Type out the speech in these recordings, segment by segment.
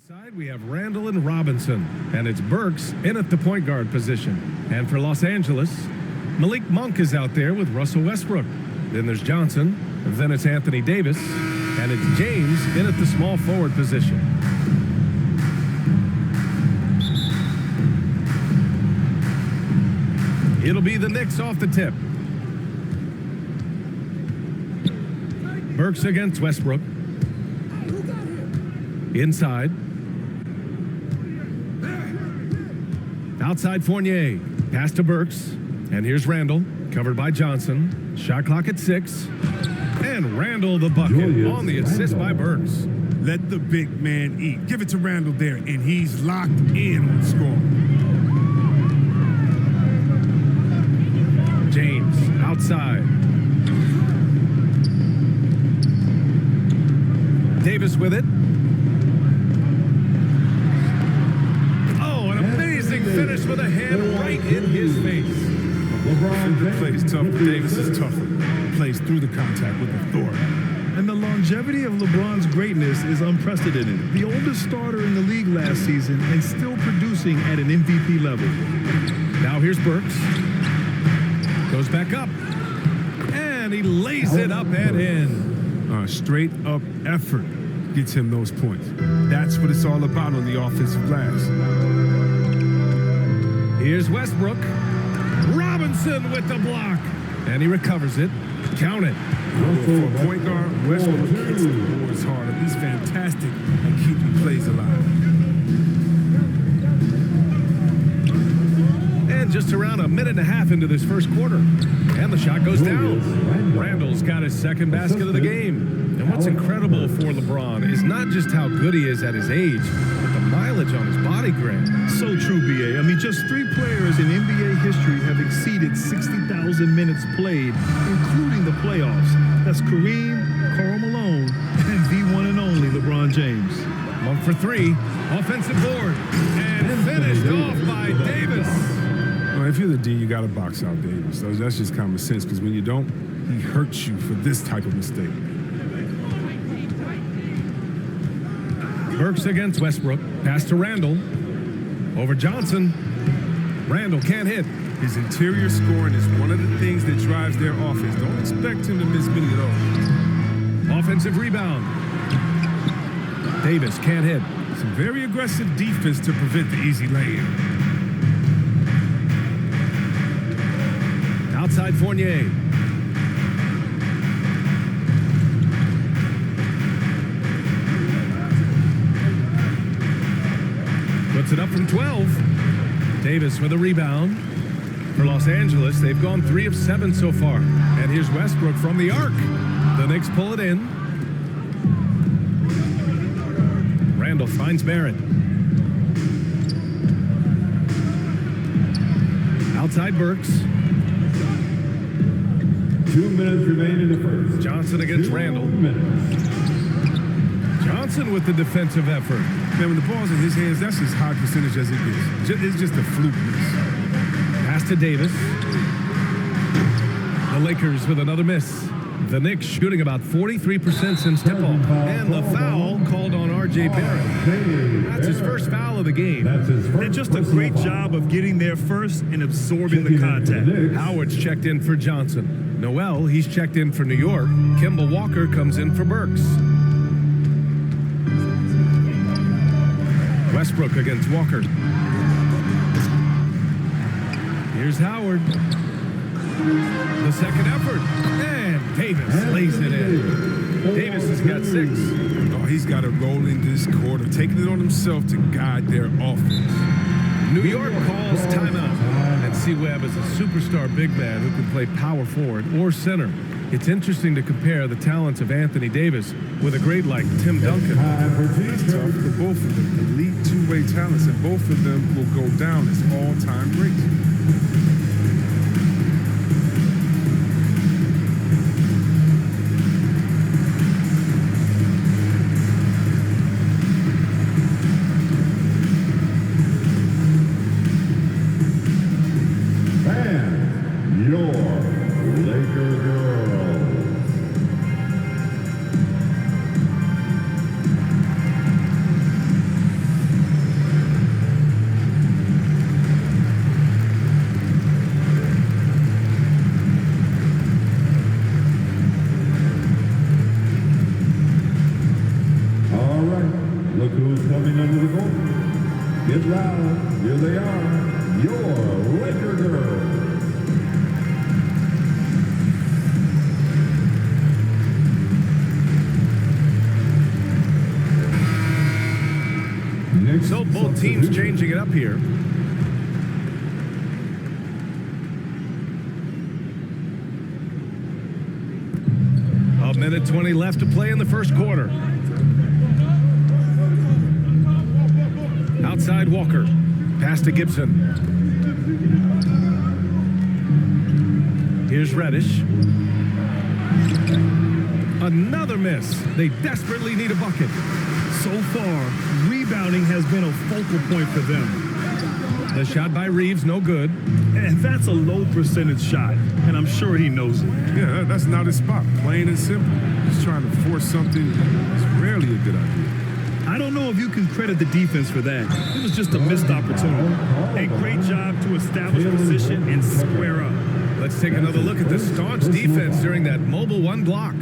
Side, we have Randall and Robinson, and it's Burks in at the point guard position. And for Los Angeles, Malik Monk is out there with Russell Westbrook. Then there's Johnson, then it's Anthony Davis, and it's James in at the small forward position. It'll be the Knicks off the tip. Burks against Westbrook. Inside. Outside Fournier. Pass to Burks. And here's Randall. Covered by Johnson. Shot clock at 6. And Randall the bucket on the assist by Burks. Let the big man eat. Give it to Randall there, and he's locked in on the score. James outside. Davis with it. Oh, an amazing finish with a hand right in his face. LeBron plays tough. Davis is tougher. Plays through the contact with authority. And the longevity of LeBron's greatness is unprecedented. The oldest starter in the league last season and still producing at an MVP level. Now here's Burks. Goes back up. And he lays it up and in. Straight up effort gets him those points. That's what it's all about on the offensive glass. Here's Westbrook. Robinson with the block. And he recovers it. Count it. For a point guard, Westbrook hits the boards harder. He's fantastic at keeping plays alive. And just around a minute and a half into this first quarter. And the shot goes down. Randall's got his second basket of the game. And what's incredible for LeBron is not just how good he is at his age, but the mileage on his body grade. So true, B.A. I mean, just 3 players in NBA history have exceeded 60,000 minutes played, including the playoffs. That's Kareem, Karl Malone, and the one and only LeBron James. Monk for 3. Offensive board. And finished off by Davis. Well, if you're the D, you got to box out Davis. So that's just common sense, because when you don't, he hurts you for this type of mistake. Burks against Westbrook. Pass to Randall. Over Johnson. Randall can't hit. His interior scoring is one of the things that drives their offense. Don't expect him to miss many at all. Offensive rebound. Davis can't hit. Some very aggressive defense to prevent the easy lay-in. Outside Fournier. Puts it up from 12. Davis with a rebound. For Los Angeles, they've gone 3 of 7 so far. And here's Westbrook from the arc. The Knicks pull it in. Randall finds Barrett. Outside Burks. 2 minutes remain in the first. Johnson against Randall. Johnson with the defensive effort. Man, when the ball's in his hands, that's as high percentage as it gets. It's just a fluke miss. Pass to Davis. The Lakers with another miss. The Knicks shooting about 43% since tip-off. And the foul called on R.J. Barrett. That's his first foul of the game. And just a great job of getting there first and absorbing the contact. Howard's checked in for Johnson. Noel, he's checked in for New York. Kemba Walker comes in for Burks. Westbrook against Walker. Here's Howard. The second effort. And Davis lays it in. Davis has got 6. Oh, he's got it rolling this quarter, taking it on himself to guide their offense. New York calls timeout. And C. Webb is a superstar big man who can play power forward or center. It's interesting to compare the talents of Anthony Davis with a great like Tim Duncan. It's tough for both of them. Elite two-way talents, and both of them will go down as all-time greats. And your Laker girls. who's coming under the goal? Get loud. Here they are, your Laker girls. So both teams changing it up here. A minute 20 left to play in the first quarter. Outside Walker. Pass to Gibson. Here's Reddish. Another miss. They desperately need a bucket. So far, rebounding has been a focal point for them. The shot by Reeves, no good. And that's a low percentage shot, and I'm sure he knows it. Yeah, that's not his spot. Plain and simple. He's trying to force something that's rarely a good idea. I don't know if you can credit the defense for that. It was just a missed opportunity. A great job to establish position and square up. Let's take another look at the staunch defense during that mobile one block.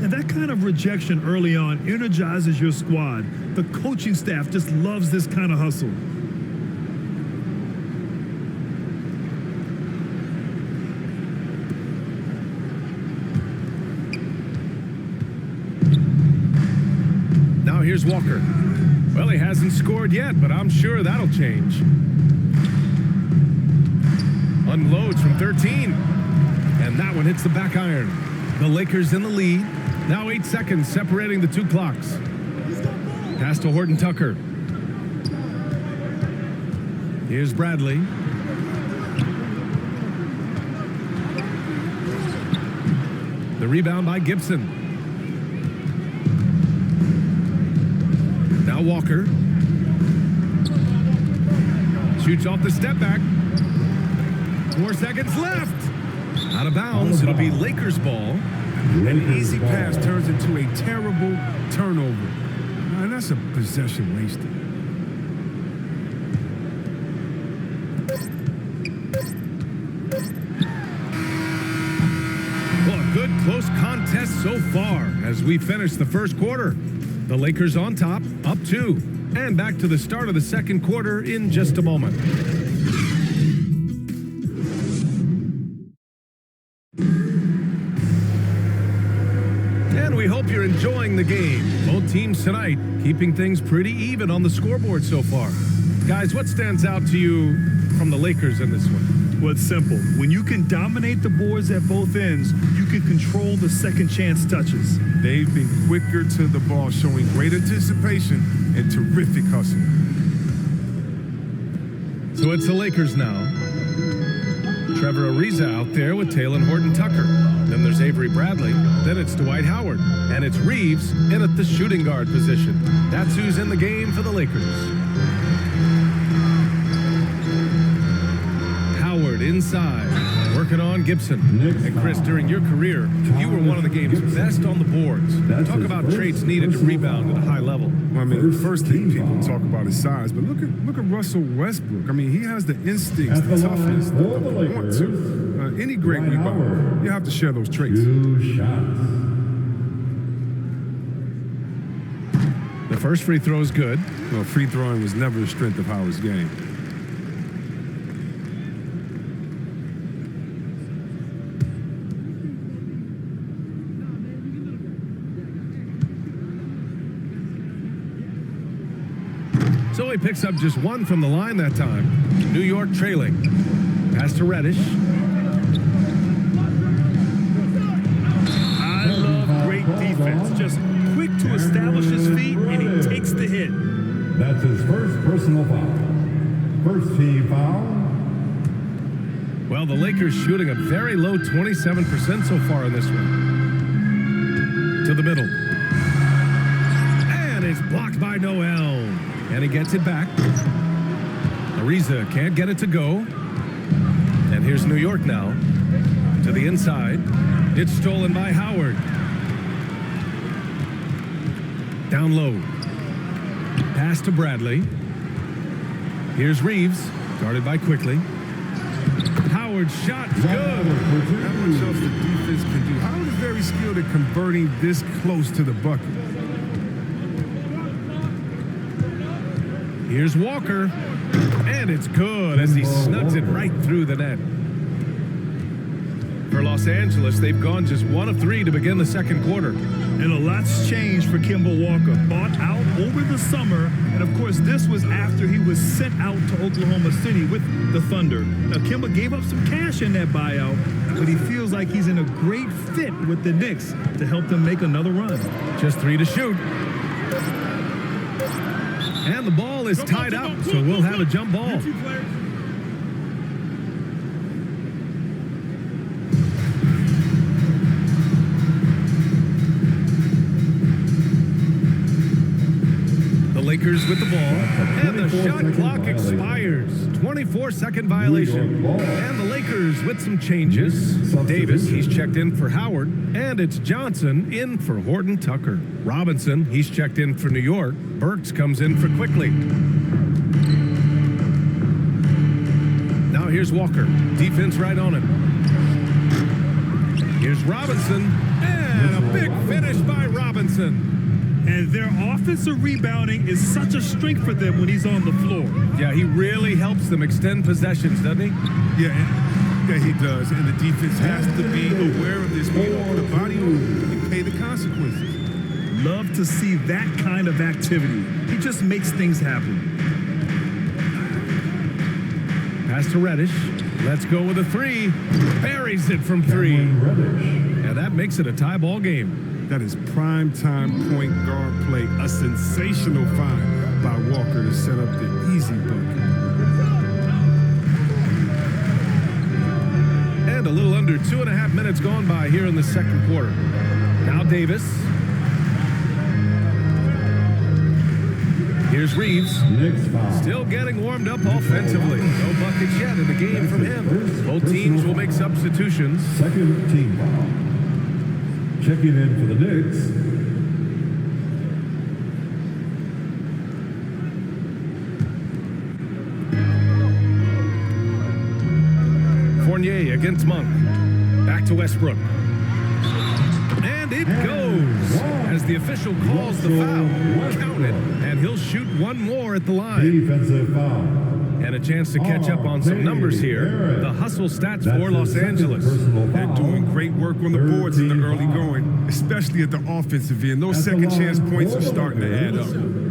And that kind of rejection early on energizes your squad. The coaching staff just loves this kind of hustle. Now here's Walker. Well, he hasn't scored yet, but I'm sure that'll change. Unloads from 13. And that one hits the back iron. The Lakers in the lead. Now 8 seconds separating the two clocks. Pass to Horton Tucker. Here's Bradley. The rebound by Gibson. Now Walker. Shoots off the step back. 4 seconds left. Out of bounds. It'll be Lakers ball. An easy pass turns into a terrible turnover. And that's a possession wasted. Well, a good close contest so far as we finish the first quarter. The Lakers on top, up 2. And back to the start of the second quarter in just a moment. We hope you're enjoying the game. Both teams tonight keeping things pretty even on the scoreboard so far. Guys, what stands out to you from the Lakers in this one? Well, it's simple. When you can dominate the boards at both ends, you can control the second chance touches. They've been quicker to the ball, showing great anticipation and terrific hustle. So it's the Lakers now. Trevor Ariza out there with Taylor Horton Tucker. Then there's Avery Bradley. Then it's Dwight Howard. And it's Reeves in at the shooting guard position. That's who's in the game for the Lakers. Howard inside, working on Gibson. And Chris, during your career, you were one of the game's best on the boards. Talk about traits needed to rebound at a high level. Well, I mean, the first thing people talk about is size, but look at Russell Westbrook. I mean, he has the instincts, the toughness, the want to. Any great rebounder, you have to share those traits. 2 shots. The first free throw is good. Well, free throwing was never the strength of Howard's game. So he picks up just 1 from the line that time. New York trailing. Pass to Reddish. I love great defense. Just quick to establish his feet, and he takes the hit. That's his first personal foul. First team foul. Well, the Lakers shooting a very low 27% so far in this one. To the middle. And it's blocked by Noel. And he gets it back. Ariza can't get it to go. And here's New York now. To the inside. It's stolen by Howard. Down low. Pass to Bradley. Here's Reeves. Guarded by Quickly. Howard's shot is good. How much else the defense can do? Howard is very skilled at converting this close to the bucket. Here's Walker. And it's good as he snugs it right through the net. For Los Angeles, they've gone just 1 of 3 to begin the second quarter. And a lot's changed for Kemba Walker. Bought out over the summer, and of course this was after he was sent out to Oklahoma City with the Thunder. Now Kemba gave up some cash in that buyout, but he feels like he's in a great fit with the Knicks to help them make another run. Just 3 to shoot. And the ball is tied up, so we'll have a jump ball. Lakers with the ball, and the shot clock expires. 24-second violation. And the Lakers with some changes. Davis, he's checked in for Howard, and it's Johnson in for Horton Tucker. Robinson, he's checked in for New York. Burks comes in for Quickly. Now here's Walker. Defense right on him. Here's Robinson, and a big finish by Robinson. And their offensive rebounding is such a strength for them when he's on the floor. Yeah, he really helps them extend possessions, doesn't he? Yeah, he does. And the defense has to be aware of this. Being on the body, you pay the consequences. Love to see that kind of activity. He just makes things happen. Pass to Reddish. Let's go with a 3. Buries it from 3. And that makes it a tie ball game. That is prime-time point guard play. A sensational find by Walker to set up the easy bucket. And a little under 2.5 minutes gone by here in the second quarter. Now Davis. Here's Reeves. Still getting warmed up offensively. No buckets yet in the game from him. Both teams will make substitutions. Second team foul. Checking in for the Knicks, Fournier against Monk. Back to Westbrook. And it goes as the official calls the foul. Count it, and he'll shoot one more at the line. defensive foul. And a chance to catch up on some numbers here. The hustle stats for Los Angeles. They're doing great work on the boards in the early going, especially at the offensive end. Those second chance points are starting to add up.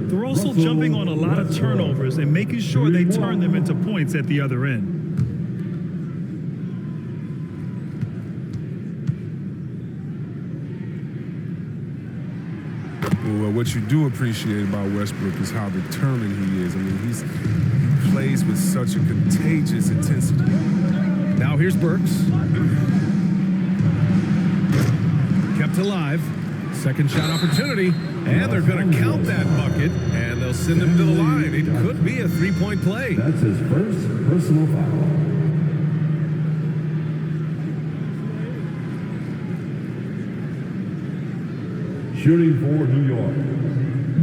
They're also jumping on a lot of turnovers and making sure they turn them into points at the other end. Well, what you do appreciate about Westbrook is how determined he is. I mean, he plays with such a contagious intensity. Now here's Burks. Kept alive. Second shot opportunity. And they're going to count that bucket, and they'll send him to the line. It could be a three-point play. That's his first personal foul. Shooting for New York,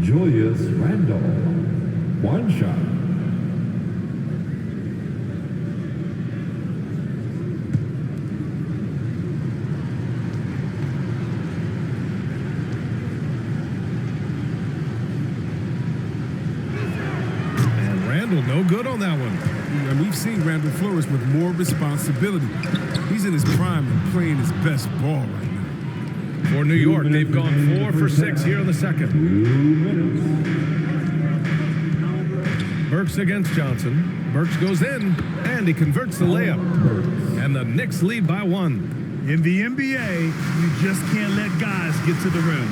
Julius Randle. One shot. And Randle, no good on that one. And we've seen Randle flourish with more responsibility. He's in his prime and playing his best ball right now. For New York, they've gone 4 for 6 here in the second. 2 minutes. Burks against Johnson. Burks goes in, and he converts the layup. And the Knicks lead by 1. In the NBA, you just can't let guys get to the rim.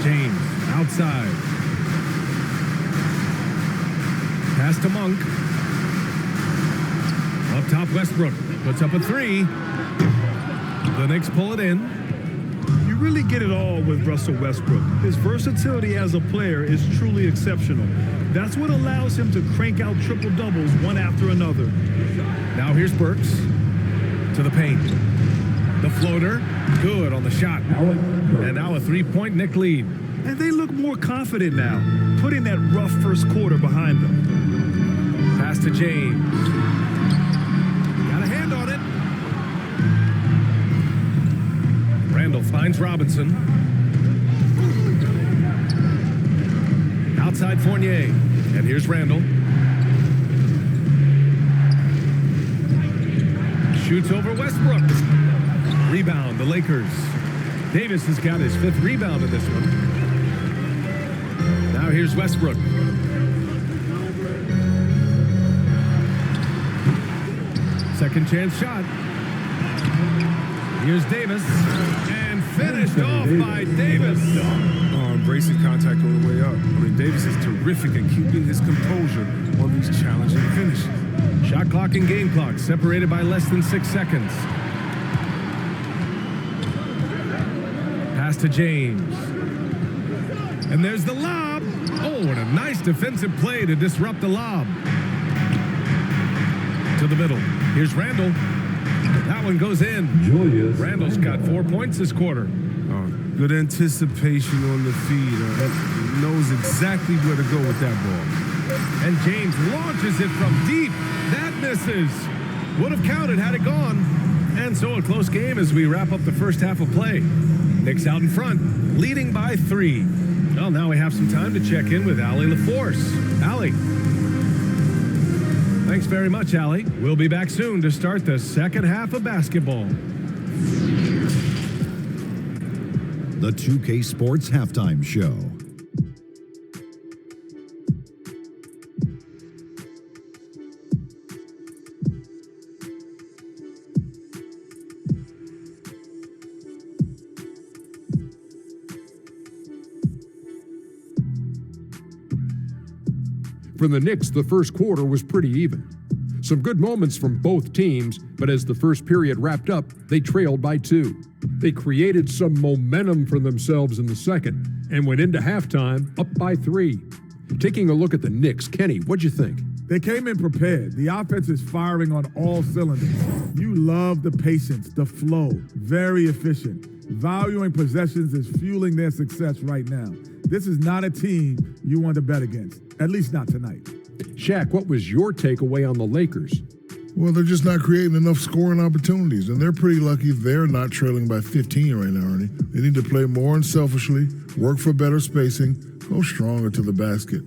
James, outside. Pass to Monk. Up top, Westbrook puts up a 3. The Knicks pull it in. You really get it all with Russell Westbrook. His versatility as a player is truly exceptional. That's what allows him to crank out triple-doubles one after another. Now here's Burks to the paint. The floater, good on the shot. And now a 3-point Knick lead. And they look more confident now, putting that rough first quarter behind them. Pass to James. Got a hand on it. Randle finds Robinson. Outside Fournier. And here's Randall. Shoots over Westbrook. Rebound, the Lakers. Davis has got his 5th rebound in this one. Now here's Westbrook. Second chance shot. Here's Davis. And finished off by Davis. Embracing contact all the way up. I mean, Davis is terrific at keeping his composure on these challenging finishes. Shot clock and game clock separated by less than 6 seconds. Pass to James. And there's the lob. Oh, and a nice defensive play to disrupt the lob. To the middle. Here's Randall. That one goes in. Randall's got 4 points this quarter. Good anticipation on the feed. Knows exactly where to go with that ball. And James launches it from deep. That misses. Would have counted had it gone. And so a close game as we wrap up the first half of play. Knicks out in front, leading by 3. Well, now we have some time to check in with Allie LaForce. Allie. Thanks very much, Allie. We'll be back soon to start the second half of basketball. The 2K Sports Halftime Show. For the Knicks, the first quarter was pretty even. Some good moments from both teams, but as the first period wrapped up, they trailed by 2. They created some momentum for themselves in the second and went into halftime up by 3. Taking a look at the Knicks, Kenny, what'd you think? They came in prepared. The offense is firing on all cylinders. You love the patience, the flow, very efficient. Valuing possessions is fueling their success right now. This is not a team you want to bet against, at least not tonight. Shaq, what was your takeaway on the Lakers? Well, they're just not creating enough scoring opportunities, and they're pretty lucky they're not trailing by 15 right now, Ernie. They need to play more unselfishly, work for better spacing, go stronger to the basket.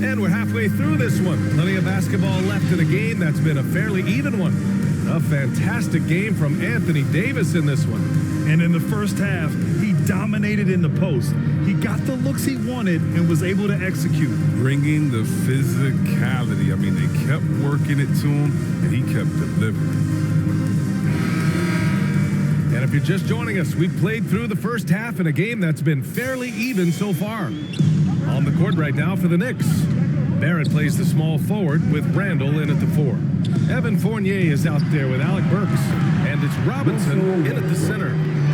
And we're halfway through this one. Plenty of basketball left in a game that's been a fairly even one. A fantastic game from Anthony Davis in this one. And in the first half, he dominated in the post. He got the looks he wanted and was able to execute. Bringing the physicality. I mean, they kept working it to him, and he kept delivering. And if you're just joining us, we've played through the first half in a game that's been fairly even so far. On the court right now for the Knicks, Barrett plays the small forward with Randall in at the 4. Evan Fournier is out there with Alec Burks, and it's Robinson in at the center,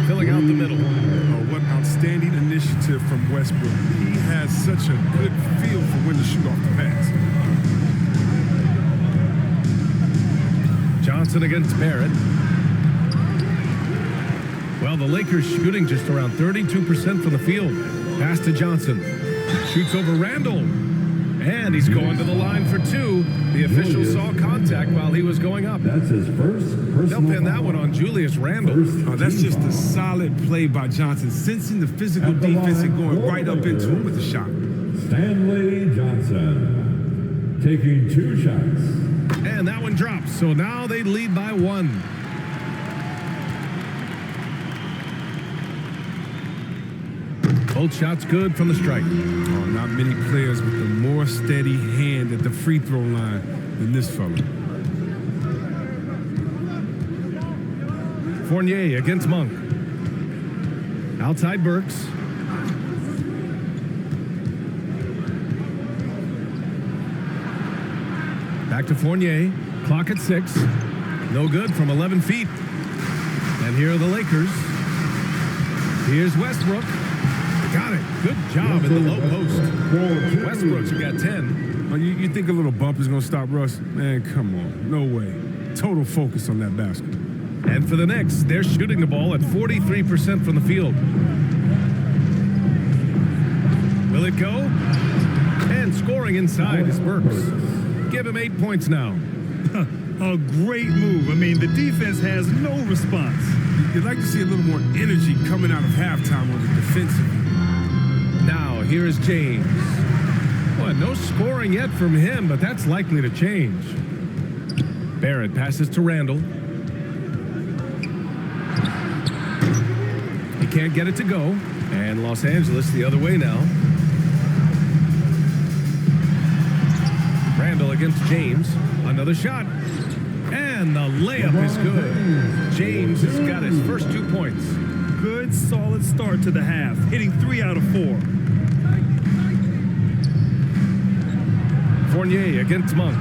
filling out the middle. Oh, what outstanding initiative from Westbrook. He has such a good feel for when to shoot off the pass. Johnson against Barrett. Well, the Lakers shooting just around 32% from the field. Pass to Johnson. Shoots over Randall. And he's going to the line for 2. The official saw contact while he was going up. That's his first personal They'll pin that one on Julius Randle. Oh, that's just a solid play by Johnson, sensing the physical defense and going right up into him with the shot. Stanley Johnson taking 2 shots. And that one drops. So now they lead by 1. Both shots good from the stripe. Oh, not many players with a more steady hand at the free throw line than this fella. Fournier against Monk. Outside Burks. Back to Fournier. Clock at 6. No good from 11 feet. And here are the Lakers. Here's Westbrook. Got it. Good job in the low post. Westbrook's got 10. Oh, you think a little bump is going to stop Russ? Man, come on. No way. Total focus on that basket. And for the Knicks, they're shooting the ball at 43% from the field. Will it go? And scoring inside is Burks. Give him 8 points now. A great move. I mean, the defense has no response. You'd like to see a little more energy coming out of halftime on the defensive end. Now, here is James. Well, no scoring yet from him, but that's likely to change. Barrett passes to Randall. He can't get it to go. And Los Angeles the other way now. Randall against James. Another shot. And the layup is good. James has got his first 2 points. Good, solid start to the half, hitting 3 out of 4. Fournier against Monk.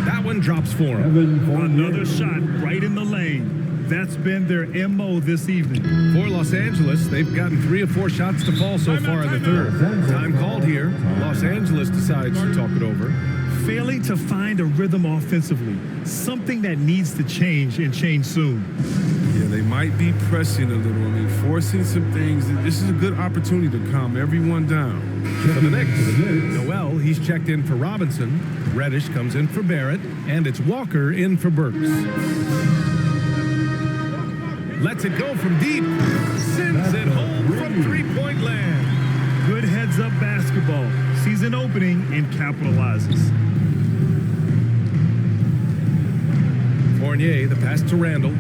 That one drops for him. Another shot right in the lane. That's been their MO this evening. For Los Angeles, they've gotten 3 of 4 shots to fall so far in the third. Time called here. Los Angeles decides to talk it over. Failing to find a rhythm offensively, something that needs to change and change soon. Yeah, they might be pressing a little. I mean, forcing some things. This is a good opportunity to calm everyone down. For the Knicks, Noel, he's checked in for Robinson. Reddish comes in for Barrett. And it's Walker in for Burks. Lets it go from deep. Sends it home from three-point land. Good heads-up basketball. Sees an opening and capitalizes. Fournier, the pass to Randall.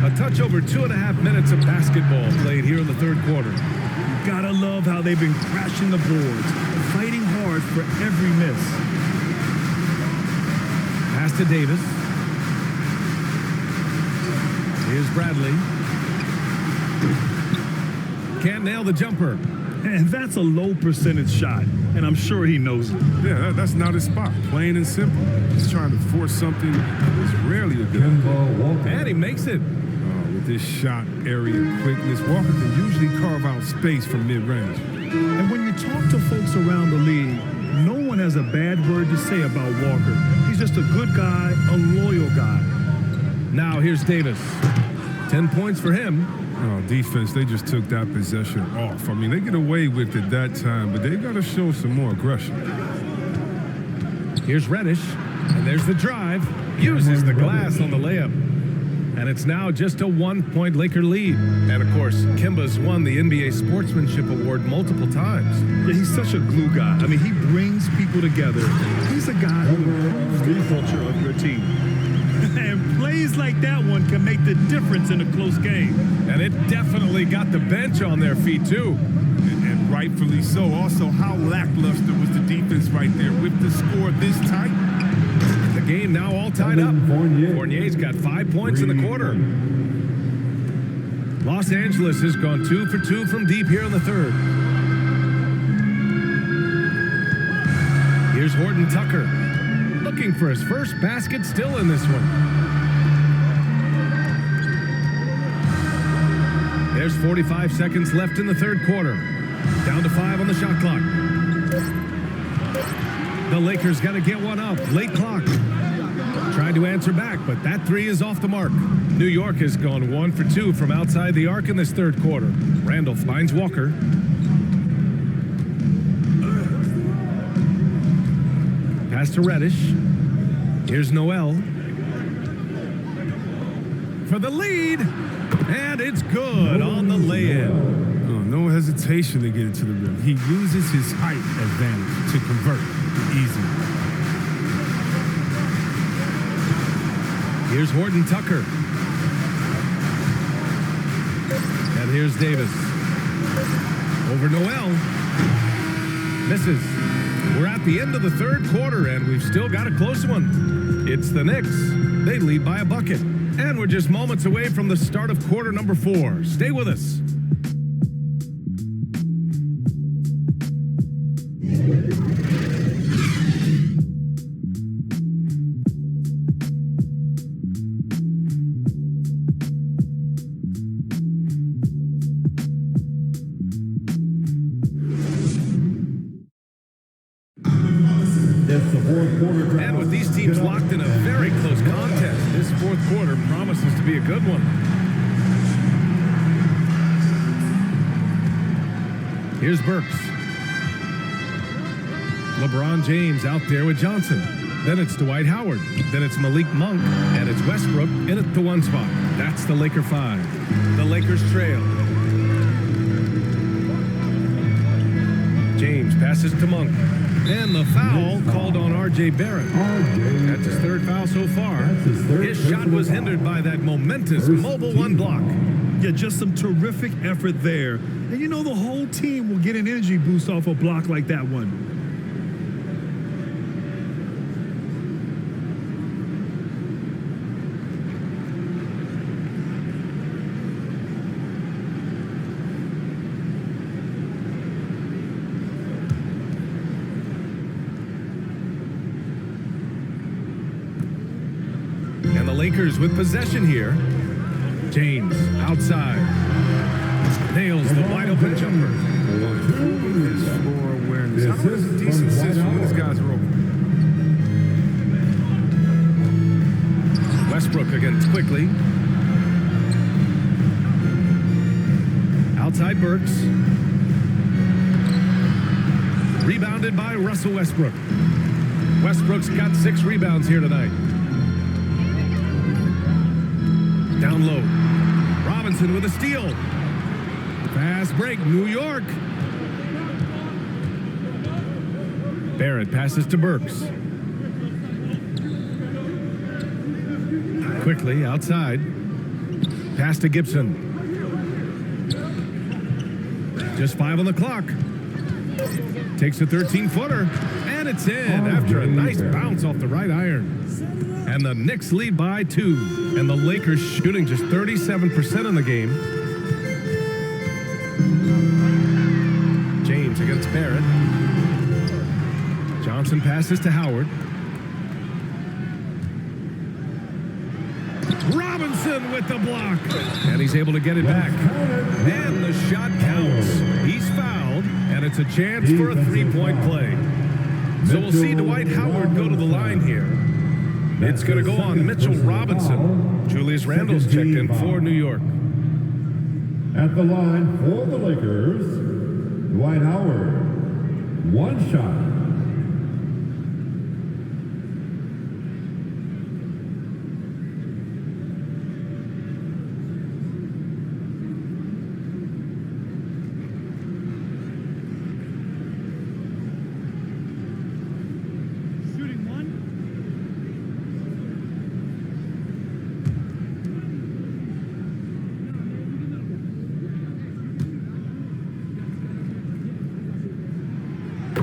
A touch over 2.5 minutes of basketball played here in the third quarter. You gotta love how they've been crashing the boards, fighting hard for every miss. Pass to Davis. Here's Bradley. Can't nail the jumper. And that's a low percentage shot, and I'm sure he knows it. Yeah, that's not his spot. Plain and simple. He's trying to force something that's rarely a good idea. And he makes it. With this shot area quickness, Walker can usually carve out space from mid-range. And when you talk to folks around the league, no one has a bad word to say about Walker. He's just a good guy, a loyal guy. Now here's Davis. 10 points for him. Oh, defense, they just took that possession off. I mean, they get away with it that time, but they got to show some more aggression. Here's Reddish, and there's the drive. Uses the glass on the layup. And it's now just a 1-point Laker lead. And, of course, Kimba's won the NBA Sportsmanship Award multiple times. Yeah, he's such a glue guy. I mean, he brings people together. He's a guy who improves the culture of your team. And plays like that one can make the difference in a close game. And it definitely got the bench on their feet, too. And rightfully so. Also, how lackluster was the defense right there with the score this tight? The game now all tied up. Fournier's got 5 points in the quarter. Los Angeles has gone 2 for 2 from deep here in the third. Here's Horton Tucker. Looking for his first basket still in this one. There's 45 seconds left in the third quarter. Down to 5 on the shot clock. The Lakers got to get one up. Late clock. Tried to answer back, but that 3 is off the mark. New York has gone 1 for 2 from outside the arc in this third quarter. Randall finds Walker. Pass to Reddish. Here's Noel. For the lead. And it's good on the lay-in. Oh, no hesitation to get it to the rim. He uses his height advantage to convert easily. Here's Horton Tucker. And here's Davis. Over Noel. Misses. We're at the end of the third quarter, and we've still got a close one. It's the Knicks. They lead by a bucket. And we're just moments away from the start of quarter number 4. Stay with us. And with these teams locked in a very close contest, this fourth quarter promises to be a good one. Here's Burks. LeBron James out there with Johnson. Then it's Dwight Howard. Then it's Malik Monk. And it's Westbrook in at the 1 spot. That's the Laker 5. The Lakers trail. James passes to Monk. And the foul called on R.J. Barrett. That's his 3rd foul so far. His shot was hindered by that momentous mobile 1 block. Yeah, just some terrific effort there. And you know the whole team will get an energy boost off a block like that one. And the Lakers with possession here. James outside. Nails the wide open jumper. His floor awareness. How is a decent decision when these guys are open? Westbrook against quickly. Outside Burks. Rebounded by Russell Westbrook. Westbrook's got 6 rebounds here tonight. Down low. Robinson with a steal. Fast break, New York. Barrett passes to Burks. Quickly outside. Pass to Gibson. Just 5 on the clock. Takes a 13-footer. And it's in after a nice bounce off the right iron. And the Knicks lead by 2. And the Lakers shooting just 37% in the game. James against Barrett. Johnson passes to Howard. Robinson with the block. And he's able to get it back. And the shot counts. He's fouled. And it's a chance for a 3-point play. So we'll see Dwight Howard go to the line here. It's going to go on Mitchell Robinson. Julius Randle's checked in for New York. At the line for the Lakers, Dwight Howard. 1 shot.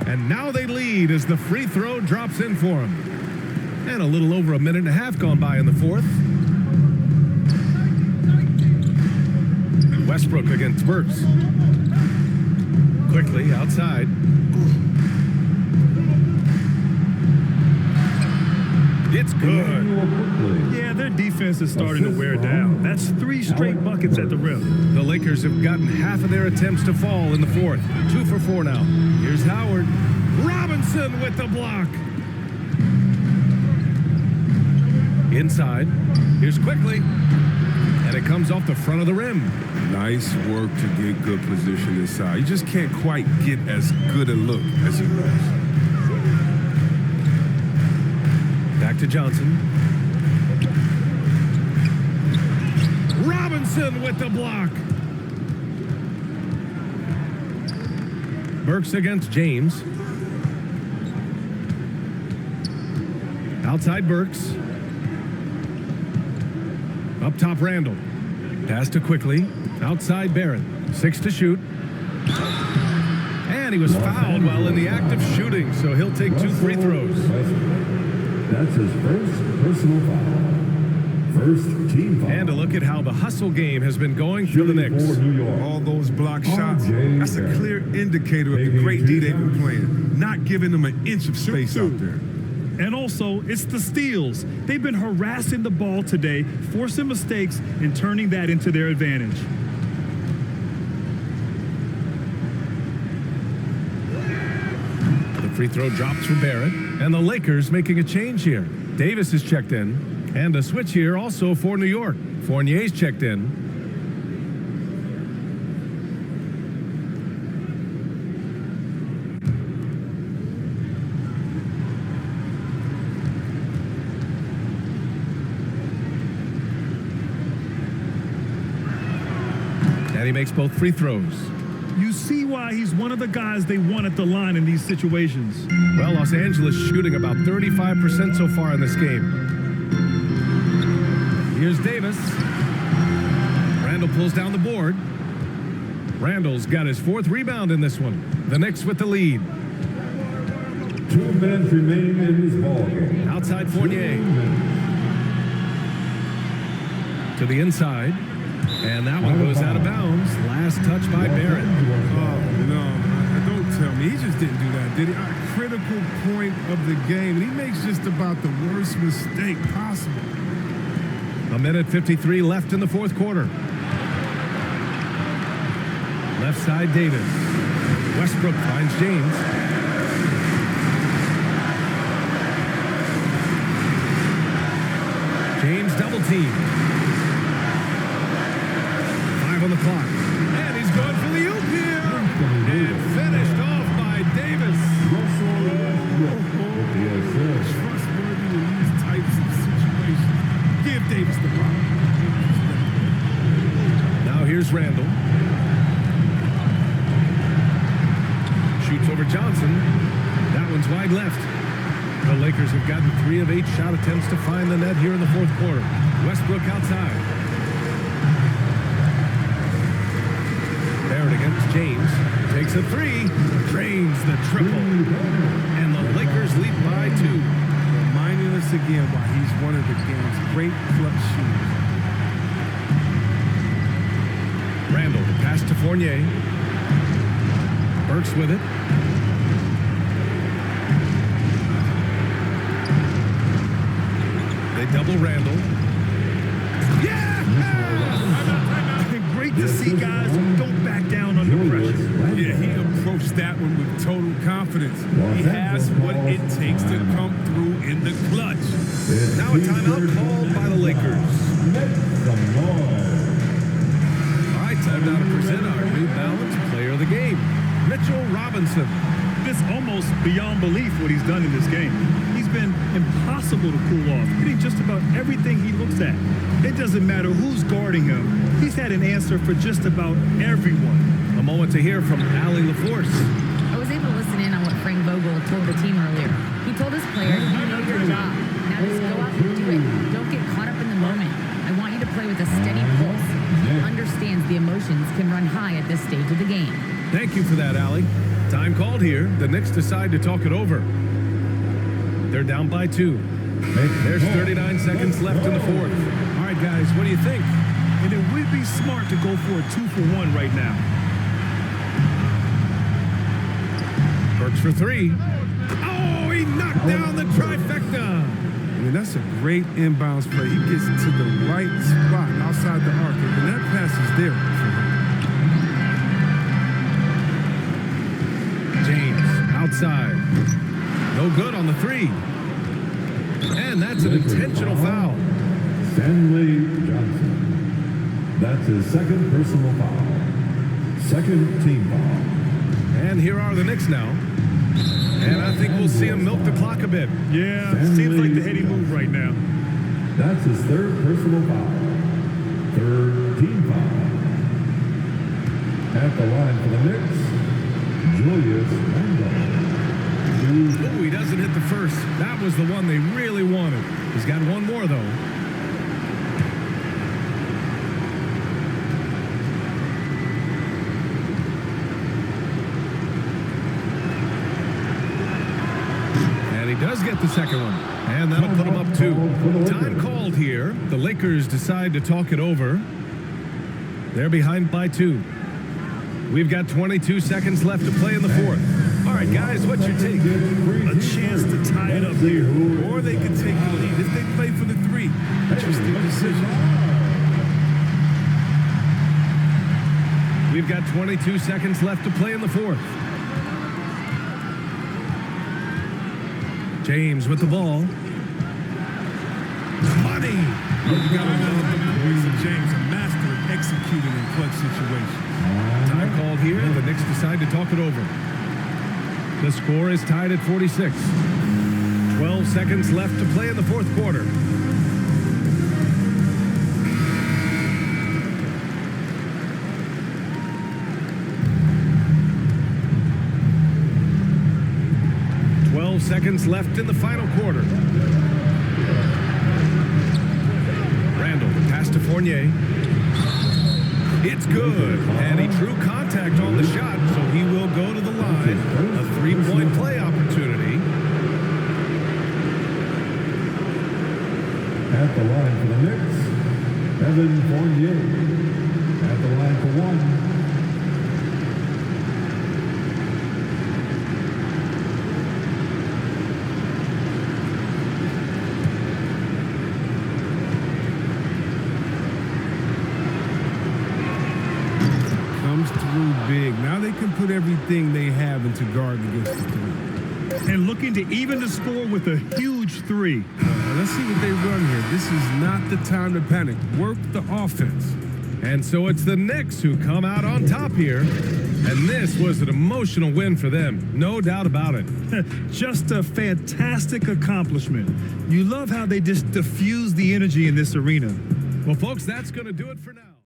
And now they lead as the free throw drops in for them. And a little over a minute and a half gone by in the 4th. Westbrook against Burks. Quickly outside. It's good. Yeah, their defense is starting to wear down. That's 3 straight buckets at the rim. The Lakers have gotten half of their attempts to fall in the 4th. 2 for 4 now. Here's Howard. Robinson with the block. Inside. Here's quickly. And it comes off the front of the rim. Nice work to get good position inside. You just can't quite get as good a look as he was. Back to Johnson. Robinson with the block. Burks against James. Outside Burks. Up top Randle. Pass to quickly. Outside Barrett. 6 to shoot. And he was fouled while in the act of shooting, so he'll take 2 free throws. That's his first personal foul. First team foul. And a look at how the hustle game has been going for the Knicks. All those block shots, that's a clear indicator of the great D they've been playing. Not giving them an inch of space out there. And also, it's the steals. They've been harassing the ball today, forcing mistakes, and turning that into their advantage. The free throw drops for Barrett, and the Lakers making a change here. Davis is checked in, and a switch here also for New York. Fournier's checked in. he makes both free throws. You see why he's one of the guys they want at the line in these situations. Well, Los Angeles shooting about 35% so far in this game. Here's Davis. Randall pulls down the board. Randall's got his 4th rebound in this one. The Knicks with the lead. 2 minutes remaining in this ball game. Outside Fournier. To the inside. And that one goes out of bounds. Last touch by Barrett. Oh, no. Don't tell me. He just didn't do that, did he? A critical point of the game. And he makes just about the worst mistake possible. 1:53 left in the 4th quarter. Left side, Davis. Westbrook finds James. James double team. 5 on the clock. And he's going for the oop here. And finished off by Davis. Trustworthy in these types of situations. Give Davis the ball. Now here's Randall. Shoots over Johnson. That one's wide left. The Lakers have gotten 3 of 8 shot attempts to find the net here in the 4th quarter. Westbrook outside. Barrett against James. Takes a 3. Drains the triple. And the Lakers lead by 2. Reminding us again why he's one of the game's great clutch shooters. Randall, the pass to Fournier. Burks with it. They double Randall. Yeah! Great to see guys who don't back down under pressure. Yeah, he approached that one with total confidence. He has what it takes to come through in the clutch. Now a timeout called by the Lakers. All right, time now to present our New Balance Player of the Game, Mitchell Robinson. It's almost beyond belief what he's done in this game. He's been impossible to cool off, hitting just about everything he looks at. It doesn't matter who's guarding him. He's had an answer for just about everyone. A moment to hear from Allie LaForce. I was able to listen in on what Frank Vogel told the team earlier. He told his players, you know your job. Now just go out and do it. Don't get caught up in the moment. I want you to play with a steady pulse. He understands the emotions can run high at this stage of the game. Thank you for that, Allie. Time called here. The Knicks decide to talk it over. They're down by 2. There's 39 seconds left in the 4th. All right, guys, what do you think? And it would be smart to go for a 2-for-1 right now. Burks for 3. Oh, he knocked down the trifecta. I mean, that's a great inbounds play. He gets to the right spot outside the arc, and that pass is there for him. James outside. No good on the 3. And that's an intentional foul. Stanley Johnson. That's his 2nd personal foul. 2nd team foul. And here are the Knicks now. And I think we'll see him milk the clock a bit. Yeah, seems like the heady move right now. That's his 3rd personal foul. 3rd team foul. At the line for the Knicks, Julius Randle. Oh, he doesn't hit the first. That was the one they really wanted. He's got one more, though. And he does get the second one. And that'll put him up 2. Time called here. The Lakers decide to talk it over. They're behind by 2. We've got 22 seconds left to play in the 4th. All right, guys, what's your take? A chance to tie it up here. Or they could take the lead if they play for the 3. Interesting decision. We've got 22 seconds left to play in the 4th. James with the ball. Money! You gotta love the voice of James, a master of executing in clutch situations. Time called here. The Knicks decide to talk it over. The score is tied at 46. 12 seconds left to play in the 4th quarter. seconds left in the final quarter. Randall, the pass to Fournier. It's good, and he drew contact on the shot, so he will go to the line. A three-point play opportunity. At the line for the Knicks, Evan Fournier. At the line for one. Comes through big. Now they can put everything they have into guarding against the three. And looking to even the score with a huge three. Let's see what they run here. This is not the time to panic. Work the offense. And so it's the Knicks who come out on top here. And this was an emotional win for them, no doubt about it. Just a fantastic accomplishment. You love how they just diffuse the energy in this arena. Well, folks, that's going to do it for now.